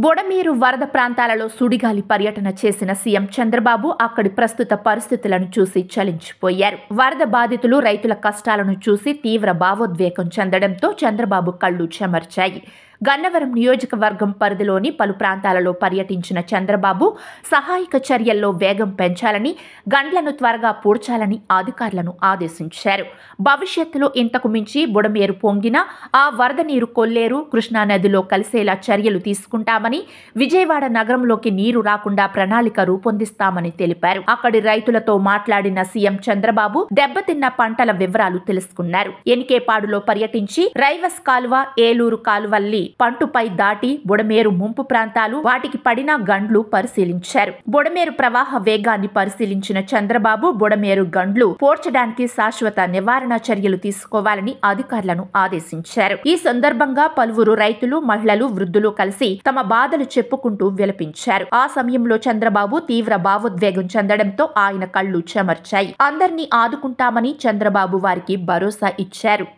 బుడమేరు వరద ప్రాంతాలలో సుడిగాలి పర్యటన చేసిన సీఎం చంద్రబాబు అక్కడి ప్రస్తుత పరిస్థితులను చూసి చలించిపోయారు. వరద బాధితులు, రైతుల కష్టాలను చూసి తీవ్ర భావోద్వేగం చెందడంతో చంద్రబాబు కళ్లు చెమర్చాయి. గన్నవరం నియోజకవర్గం పరిధిలోని పలు ప్రాంతాలలో పర్యటించిన చంద్రబాబు సహాయక చర్యల్లో వేగం పెంచాలని, గండ్లను త్వరగా పూడ్చాలని అధికారులను ఆదేశించారు. భవిష్యత్తులో ఇంతకు మించి బుడమేరు పొంగినా ఆ వరద నీరు కొల్లేరు, కృష్ణానదిలో కలిసేలా చర్యలు తీసుకుంటామని, విజయవాడ నగరంలోకి నీరు రాకుండా ప్రణాళిక రూపొందిస్తామని తెలిపారు. అక్కడి రైతులతో మాట్లాడిన సీఎం చంద్రబాబు దెబ్బతిన్న పంటల వివరాలు తెలుసుకున్నారు. ఎనికేపాడులో పర్యటించి రైవస్ కాలువ, ఏలూరు కాలువల్లి పంటుపై దాటి బుడమేరు ముంపు ప్రాంతాలు, వాటికి పడిన గండ్లు పరిశీలించారు. బుడమేరు ప్రవాహ వేగాన్ని పరిశీలించిన చంద్రబాబు బుడమేరు గండ్లు పోడ్చడానికి శాశ్వత నివారణ చర్యలు తీసుకోవాలని అధికారులను ఆదేశించారు. ఈ సందర్భంగా పలువురు రైతులు, మహిళలు, వృద్ధులు కలిసి తమ బాధలు చెప్పుకుంటూ విలపించారు. ఆ సమయంలో చంద్రబాబు తీవ్ర భావోద్వేగం చెందడంతో ఆయన కళ్లు చెమర్చాయి. అందరినీ ఆదుకుంటామని చంద్రబాబు వారికి భరోసా ఇచ్చారు.